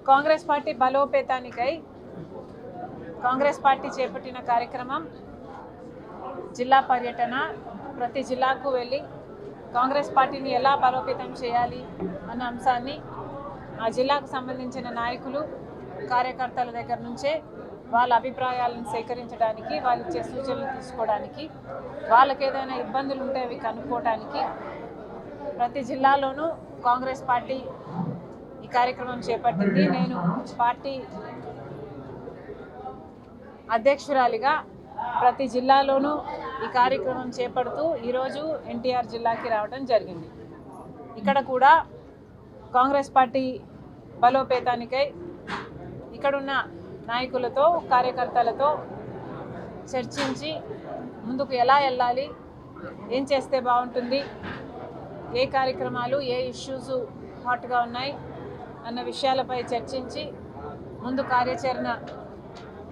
Congress party బలోపేతానికై Congress party చేపట్టిన కార్యక్రమం జిల్లా పర్యటన. ప్రతి జిల్లాకు వెళ్ళి కాంగ్రెస్ పార్టీని ఎలా బలోపేతం చేయాలి అన్న అంశాన్ని ఆ జిల్లాకు సంబంధించిన నాయకులు కార్యకర్తల దగ్గర నుంచే వాళ్ళ అభిప్రాయాలను సేకరించడానికి, వాళ్ళు ఇచ్చే సూచనలు తీసుకోవడానికి, వాళ్ళకి ఏదైనా ఇబ్బందులు ఉంటే అవి కనుక్కోవడానికి ప్రతి జిల్లాలోనూ కాంగ్రెస్ పార్టీ ఈ కార్యక్రమం చేపట్టింది. నేను పార్టీ అధ్యక్షురాలిగా ప్రతి జిల్లాలోనూ ఈ కార్యక్రమం చేపడుతూ ఈరోజు ఎన్టీఆర్ జిల్లాకి రావడం జరిగింది. ఇక్కడ కూడా కాంగ్రెస్ పార్టీ బలోపేతానికై ఇక్కడున్న నాయకులతో, కార్యకర్తలతో చర్చించి ముందుకు ఎలా వెళ్ళాలి, ఏం చేస్తే బాగుంటుంది, ఏ కార్యక్రమాలు, ఏ ఇష్యూస్ హాట్గా ఉన్నాయి అన్న విషయాలపై చర్చించి ముందు కార్యాచరణ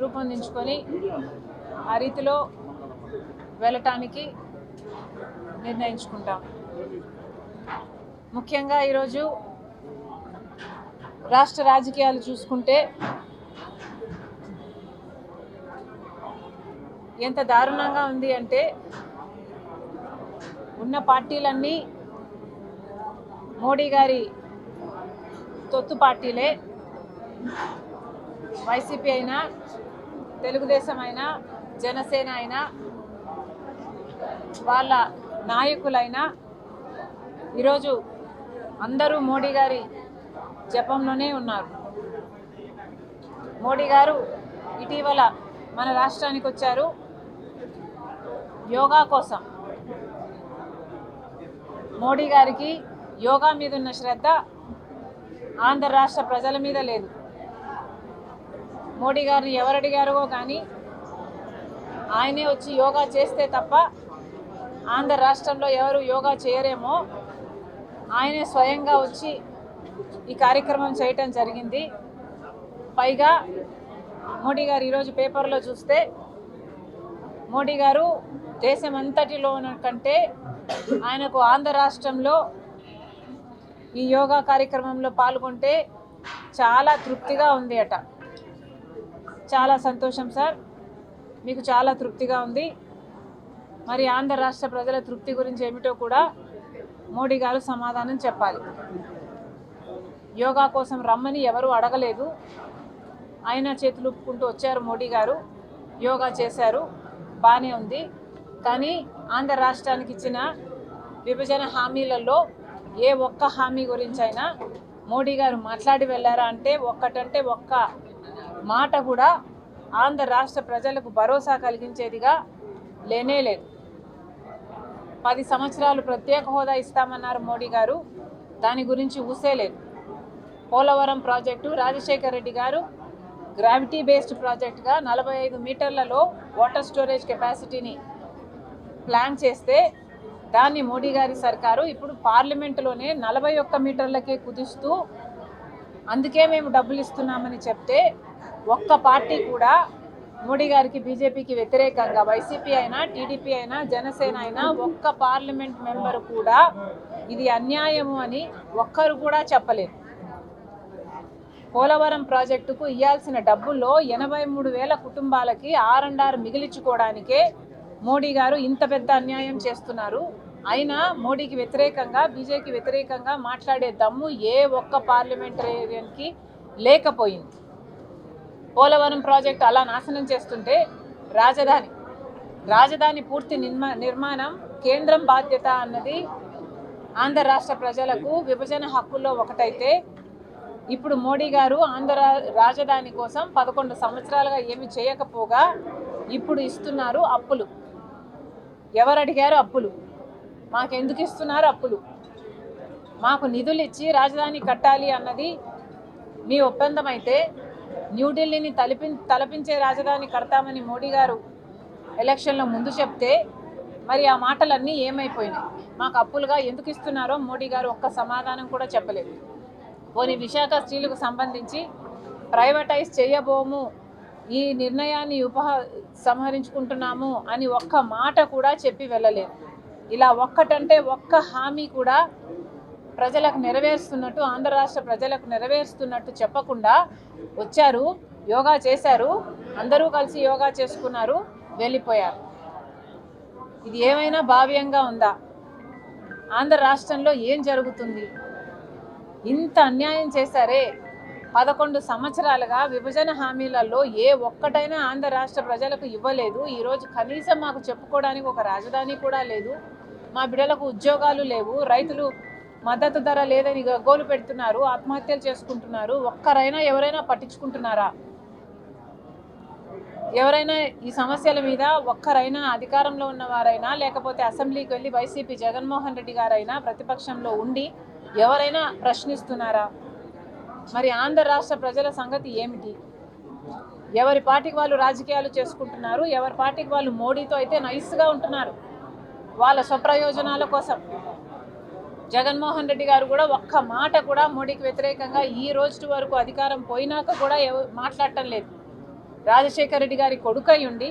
రూపొందించుకొని ఆ రీతిలో వెళ్ళటానికి నిర్ణయించుకుంటాం. ముఖ్యంగా ఈరోజు రాష్ట్ర రాజకీయాలు చూసుకుంటే ఎంత దారుణంగా ఉంది అంటే ఉన్న పార్టీలన్నీ మోడీ గారి తొత్తు పార్టీలే. వైసీపీ అయినా, తెలుగుదేశం అయినా, జనసేన అయినా, వాళ్ళ నాయకులైనా ఈరోజు అందరూ మోడీ గారి జపంలోనే ఉన్నారు. మోడీ గారు ఇటీవల మన రాష్ట్రానికి వచ్చారు యోగా కోసం. మోడీ గారికి యోగా మీద ఉన్న శ్రద్ధ ఆంధ్ర రాష్ట్ర ప్రజల మీద లేదు. మోడీ గారిని ఎవరు అడిగారో కానీ ఆయనే వచ్చి యోగా చేస్తే తప్ప ఆంధ్ర రాష్ట్రంలో ఎవరు యోగా చేయరేమో ఆయనే స్వయంగా వచ్చి ఈ కార్యక్రమం చేయటం జరిగింది. పైగా మోడీ గారు ఈరోజు పేపర్లో చూస్తే మోడీ గారు దేశమంతటిలో కంటే ఆయనకు ఆంధ్ర రాష్ట్రంలో ఈ యోగా కార్యక్రమంలో పాల్గొంటే చాలా తృప్తిగా ఉంది అట. చాలా సంతోషం సార్, మీకు చాలా తృప్తిగా ఉంది. మరి ఆంధ్ర రాష్ట్ర ప్రజల తృప్తి గురించి ఏమిటో కూడా మోడీ గారు సమాధానం చెప్పాలి. యోగా కోసం రమ్మని ఎవరు అడగలేదు. ఆయన చేతులు ఊపుకుంటూ వచ్చారు మోడీ గారు, యోగా చేశారు, బాగానే ఉంది. కానీ ఆంధ్ర రాష్ట్రానికి ఇచ్చిన విభజన హామీలలో ఏ ఒక్క హామీ గురించి అయినా మోడీ గారు మాట్లాడి వెళ్ళారా అంటే ఒక్క మాట కూడా ఆంధ్ర రాష్ట్ర ప్రజలకు భరోసా కలిగించేదిగా లేనే లేదు. 10 సంవత్సరాలు ప్రత్యేక హోదా ఇస్తామన్నారు మోడీ గారు, దాని గురించి ఊసేలేదు. పోలవరం ప్రాజెక్టు రాజశేఖర రెడ్డి గారు గ్రావిటీ బేస్డ్ ప్రాజెక్టుగా 45 మీటర్లలో వాటర్ స్టోరేజ్ కెపాసిటీని ప్లాన్ చేస్తే దాన్ని మోడీ గారి సర్కారు ఇప్పుడు పార్లమెంటులోనే 41 మీటర్లకే కుదిస్తూ అందుకే మేము డబ్బులు ఇస్తున్నామని చెప్తే ఒక్క పార్టీ కూడా మోడీ గారికి, బీజేపీకి వ్యతిరేకంగా వైసీపీ అయినా, టీడీపీ అయినా, జనసేన అయినా ఒక్క పార్లమెంట్ మెంబరు కూడా ఇది అన్యాయము అని ఒక్కరు కూడా చెప్పలేదు. పోలవరం ప్రాజెక్టుకు ఇవ్వాల్సిన డబ్బుల్లో 83,000 కుటుంబాలకి R&R మిగిలించుకోవడానికే మోడీ గారు ఇంత పెద్ద అన్యాయం చేస్తున్నారు. అయినా మోడీకి వ్యతిరేకంగా, బీజేపీకి వ్యతిరేకంగా మాట్లాడే దమ్ము ఏ ఒక్క పార్లమెంటేరియన్కి లేకపోయింది. పోలవరం ప్రాజెక్టు అలా నాశనం చేస్తుంటే రాజధాని పూర్తి నిర్మాణం కేంద్రం బాధ్యత అన్నది ఆంధ్ర రాష్ట్ర ప్రజలకు విభజన హక్కుల్లో ఒకటైతే ఇప్పుడు మోడీ గారు ఆంధ్ర రాజధాని కోసం 11 సంవత్సరాలుగా ఏమి చేయకపోగా ఇప్పుడు ఇస్తున్నారు అప్పులు. ఎవరు అడిగారు అప్పులు? మాకెందుకు ఇస్తున్నారు అప్పులు? మాకు నిధులు ఇచ్చి రాజధాని కట్టాలి అన్నది మీ ఒప్పందం అయితే న్యూఢిల్లీని తలపించే రాజధాని కడతామని మోడీ గారు ఎలక్షన్లో ముందు చెప్తే మరి ఆ మాటలన్నీ ఏమైపోయినాయి? మాకు అప్పులుగా ఎందుకు ఇస్తున్నారో మోడీ గారు ఒక్క సమాధానం కూడా చెప్పలేదు. పోనీ విశాఖ స్టీలుకు సంబంధించి ప్రైవేటైజ్ చేయబోము, ఈ నిర్ణయాన్ని సంహరించుకుంటున్నాము అని ఒక్క మాట కూడా చెప్పి వెళ్ళలేదు. ఇలా ఒక్కటంటే ఒక్క హామీ కూడా ప్రజలకు నెరవేరుస్తున్నట్టు, ఆంధ్ర రాష్ట్ర ప్రజలకు నెరవేరుస్తున్నట్టు చెప్పకుండా వచ్చారు, యోగా చేశారు, అందరూ కలిసి యోగా చేసుకున్నారు, వెళ్ళిపోయారు. ఇది ఏమైనా భావ్యంగా ఉందా? ఆంధ్ర రాష్ట్రంలో ఏం జరుగుతుంది? ఇంత అన్యాయం చేశారే. 11 సంవత్సరాలుగా విభజన హామీలలో ఏ ఒక్కటైనా ఆంధ్ర రాష్ట్ర ప్రజలకు ఇవ్వలేదు. ఈరోజు కనీసం మాకు చెప్పుకోవడానికి ఒక రాజధాని కూడా లేదు, మా బిడ్డలకు ఉద్యోగాలు లేవు, రైతులు మద్దతు ధర లేదని గగ్గోలు పెడుతున్నారు, ఆత్మహత్యలు చేసుకుంటున్నారు. ఒక్కరైనా ఎవరైనా పట్టించుకుంటున్నారా? ఎవరైనా ఈ సమస్యల మీద ఒక్కరైనా అధికారంలో ఉన్నవారైనా లేకపోతే అసెంబ్లీకి వెళ్ళి వైసీపీ జగన్మోహన్ రెడ్డి గారైనా ప్రతిపక్షంలో ఉండి ఎవరైనా ప్రశ్నిస్తున్నారా? మరి ఆంధ్ర రాష్ట్ర ప్రజల సంగతి ఏమిటి? ఎవరి పార్టీకి వాళ్ళు రాజకీయాలు చేసుకుంటున్నారు, ఎవరి పార్టీకి వాళ్ళు మోడీతో అయితే నైస్గా ఉంటున్నారు వాళ్ళ స్వప్రయోజనాల కోసం. జగన్మోహన్ రెడ్డి గారు కూడా ఒక్క మాట కూడా మోడీకి వ్యతిరేకంగా ఈ రోజు వరకు అధికారం పోయినాక కూడా మాట్లాడటం లేదు. రాజశేఖర రెడ్డి గారి కొడుకై ఉండి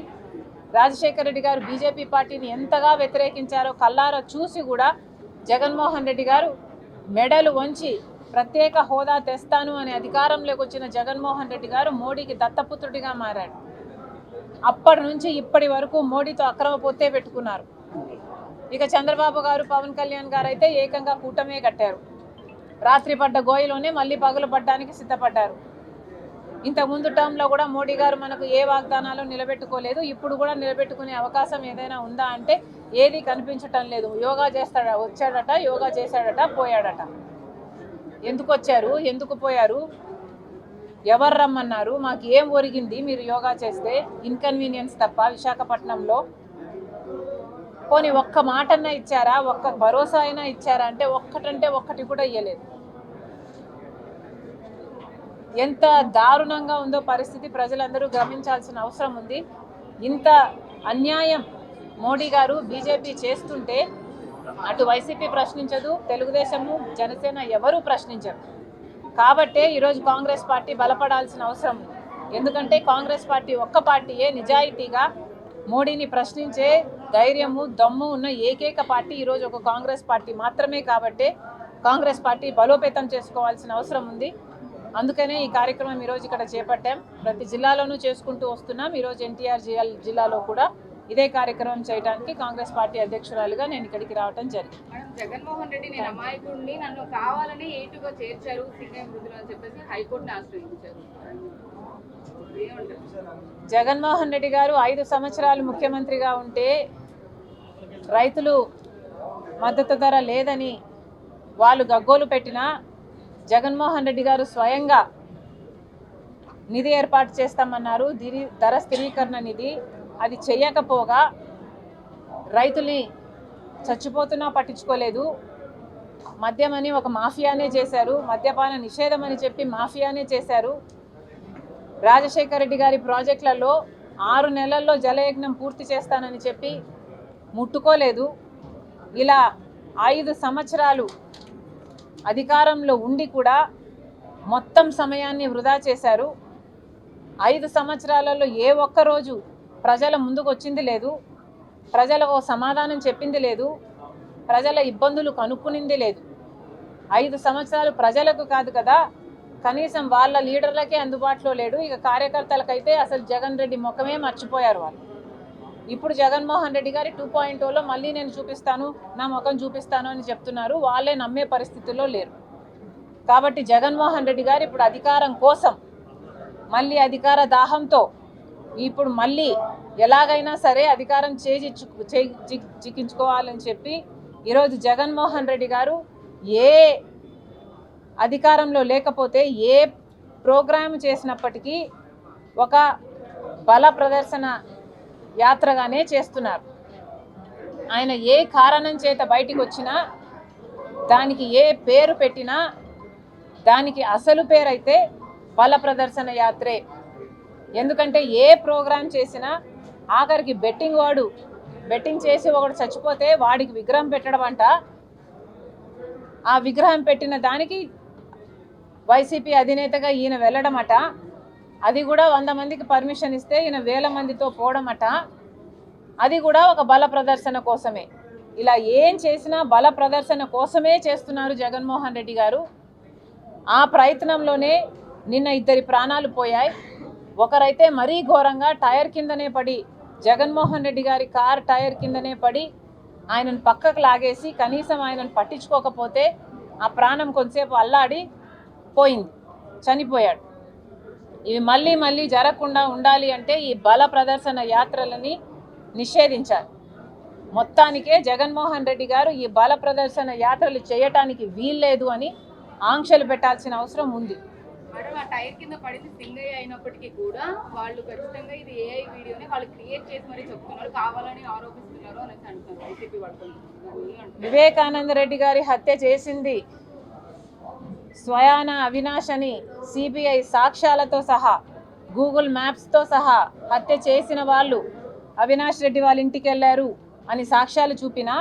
రాజశేఖర రెడ్డి గారు బీజేపీ పార్టీని ఎంతగా వ్యతిరేకించారో కల్లారా చూసి కూడా జగన్మోహన్ రెడ్డి గారు మెడలు వంచి ప్రత్యేక హోదా తెస్తాను అనే అధికారంలోకి వచ్చిన జగన్మోహన్ రెడ్డి గారు మోడీకి దత్తపుత్రుడిగా మారాడు. అప్పటి నుంచి ఇప్పటి వరకు మోడీతో అక్రమ పొత్తే పెట్టుకున్నారు. ఇక చంద్రబాబు గారు, పవన్ కళ్యాణ్ గారు అయితే ఏకంగా కూటమే కట్టారు. రాత్రి పడ్డ గోయిలోనే మళ్ళీ పగలు పడ్డానికి సిద్ధపడ్డారు. ఇంతకుముందు టర్మ్లో కూడా మోడీ గారు మనకు ఏ వాగ్దానాలు నిలబెట్టుకోలేదు. ఇప్పుడు కూడా నిలబెట్టుకునే అవకాశం ఏదైనా ఉందా అంటే ఏది కనిపించటం లేదు. యోగా వచ్చాడట, యోగా చేశాడట, పోయాడట. ఎందుకు వచ్చారు, ఎందుకు పోయారు, ఎవరు రమ్మన్నారు, మాకు ఏం ఒరిగింది మీరు యోగా చేస్తే? ఇన్కన్వీనియన్స్ తప్ప విశాఖపట్నంలో. పోనీ ఒక్క మాటన్నా ఇచ్చారా, ఒక్క భరోసా అయినా ఇచ్చారా అంటే ఒక్కటంటే ఒక్కటి కూడా ఇయ్యలేదు. ఎంత దారుణంగా ఉందో పరిస్థితి ప్రజలందరూ గమనించాల్సిన అవసరం ఉంది. ఇంత అన్యాయం మోడీ గారు బీజేపీ చేస్తుంటే అటు వైసీపీ ప్రశ్నించదు, తెలుగుదేశము జనసేన ఎవరూ ప్రశ్నించరు. కాబట్టే ఈరోజు కాంగ్రెస్ పార్టీ బలపడాల్సిన అవసరం ఉంది. ఎందుకంటే కాంగ్రెస్ పార్టీ ఒక్క పార్టీయే నిజాయితీగా మోడీని ప్రశ్నించే ధైర్యము దమ్ము ఉన్న ఏకైక పార్టీ ఈరోజు ఒక కాంగ్రెస్ పార్టీ మాత్రమే. కాబట్టే కాంగ్రెస్ పార్టీ బలోపేతం చేసుకోవాల్సిన అవసరం ఉంది. అందుకనే ఈ కార్యక్రమం ఈరోజు ఇక్కడ చేపట్టాం. ప్రతి జిల్లాలోనూ చేసుకుంటూ వస్తున్నాం. ఈరోజు ఎన్టీఆర్ జిల్లాలో కూడా ఇదే కార్యక్రమం చేయడానికి కాంగ్రెస్ పార్టీ అధ్యక్షురాలుగా నేను ఇక్కడికి రావడం జరిగింది. జగన్మోహన్ రెడ్డి నేను అమాయకుడిని, నన్ను కావాలని ఏటుగా చేర్చారు సిపిఎం వృద్ధులు అని చెప్పేసి హైకోర్టుని ఆశ్రయించారు. జగన్మోహన్ రెడ్డి గారు 5 సంవత్సరాలు ముఖ్యమంత్రిగా ఉంటే రైతులు మద్దతు ధర లేదని వాళ్ళు గగ్గోలు పెట్టినా జగన్మోహన్ రెడ్డి గారు స్వయంగా నిధి ఏర్పాటు చేస్తామన్నారు, ధర స్థిరీకరణ నిధి. అది చేయకపోగా రైతుల్ని చచ్చిపోతున్నా పట్టించుకోలేదు. మద్యమని ఒక మాఫియానే చేశారు, మద్యపాన నిషేధం అని చెప్పి మాఫియానే చేశారు. రాజశేఖర రెడ్డి గారి ప్రాజెక్టులలో 6 నెలల్లో జలయజ్ఞం పూర్తి చేస్తానని చెప్పి ముట్టుకోలేదు. ఇలా 5 సంవత్సరాలు అధికారంలో ఉండి కూడా మొత్తం సమయాన్ని వృధా చేశారు. 5 సంవత్సరాలలో ఏ ఒక్కరోజు ప్రజల ముందుకు వచ్చింది లేదు, ప్రజలకు సమాధానం చెప్పింది లేదు, ప్రజల ఇబ్బందులు కనుక్కునింది లేదు. 5 సంవత్సరాలు ప్రజలకు కాదు కదా, కనీసం వాళ్ళ లీడర్లకే అందుబాటులో లేడు. ఇక కార్యకర్తలకైతే అసలు జగన్ రెడ్డి ముఖమే మర్చిపోయారు వాళ్ళు. ఇప్పుడు జగన్మోహన్ రెడ్డి గారి 2.0లో మళ్ళీ నేను చూపిస్తాను, నా ముఖం చూపిస్తాను అని చెప్తున్నారు. వాళ్ళే నమ్మే పరిస్థితుల్లో లేరు. కాబట్టి జగన్మోహన్ రెడ్డి గారు ఇప్పుడు అధికారం కోసం మళ్ళీ అధికార దాహంతో ఇప్పుడు మళ్ళీ ఎలాగైనా సరే అధికారం చిక్కించుకోవాలని చెప్పి ఈరోజు జగన్మోహన్ రెడ్డి గారు ఏ అధికారంలో లేకపోతే ఏ ప్రోగ్రామ్ చేసినప్పటికీ ఒక బల ప్రదర్శన యాత్రగానే చేస్తున్నారు. ఆయన ఏ కారణం చేత బయటికి వచ్చినా దానికి ఏ పేరు పెట్టినా దానికి అసలు పేరైతే బల ప్రదర్శన యాత్రే. ఎందుకంటే ఏ ప్రోగ్రాం చేసినా ఆఖరికి బెట్టింగ్ చేసి ఒకడు చచ్చిపోతే వాడికి విగ్రహం పెట్టడం అంట. ఆ విగ్రహం పెట్టిన దానికి వైసీపీ అధినేతగా ఈయన వెళ్ళడం అట. అది కూడా 100 మందికి పర్మిషన్ ఇస్తే ఈయన 1000 మందితో పోవడం అట. అది కూడా ఒక బల ప్రదర్శన కోసమే. ఇలా ఏం చేసినా బల ప్రదర్శన కోసమే చేస్తున్నారు జగన్మోహన్ రెడ్డి గారు. ఆ ప్రయత్నంలోనే నిన్న 2 ప్రాణాలు పోయాయి. ఒకరైతే మరీ ఘోరంగా టైర్ కిందనే పడి, జగన్మోహన్ రెడ్డి గారి కార్ టైర్ కిందనే పడి ఆయనను పక్కకు లాగేసి కనీసం ఆయనను పట్టించుకోకపోతే ఆ ప్రాణం కొంతసేపు అల్లాడి పోయింది, చనిపోయాడు. ఇవి మళ్ళీ మళ్ళీ జరగకుండా ఉండాలి అంటే ఈ బల ప్రదర్శన యాత్రలని నిషేధించాలి. మొత్తానికే జగన్మోహన్ రెడ్డి గారు ఈ బల ప్రదర్శన యాత్రలు చేయటానికి వీల్లేదు అని ఆంక్షలు పెట్టాల్సిన అవసరం ఉంది. మేడం, ఆ టైర్ కింద పడింది సింగయ్య అయినప్పటికీ కూడా వాళ్ళు ఖచ్చితంగా ఇది ఏఐ వీడియోని వాళ్ళు క్రియేట్ చేసి మరీ చెప్తున్నారు, కావాలని ఆరోపిస్తున్నారు అనేసి అంటున్నారు వైసీపీ వాళ్ళు. వివేకానంద రెడ్డి గారి హత్య చేసింది స్వయాన అవినాష్ అని సిబిఐ సాక్ష్యాలతో సహా, గూగుల్ మ్యాప్స్తో సహా హత్య చేసిన వాళ్ళు అవినాష్ రెడ్డి వాళ్ళ ఇంటికి వెళ్ళారు అని సాక్ష్యాలు చూపినా,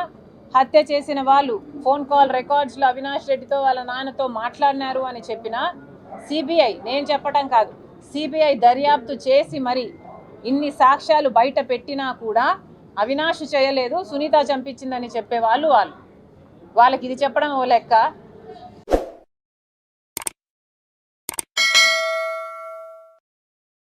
హత్య చేసిన వాళ్ళు ఫోన్ కాల్ రికార్డ్స్లో అవినాష్ రెడ్డితో వాళ్ళ నాన్నతో మాట్లాడినారు అని చెప్పినా, సిబిఐ, నేను చెప్పడం కాదు, సిబిఐ దర్యాప్తు చేసి మరి ఇన్ని సాక్ష్యాలు బయట పెట్టినా కూడా అవినాష్ చేయలేదు, సునీత చంపించిందని చెప్పేవాళ్ళు వాళ్ళకి ఇది చెప్పడం ఓ లెక్క.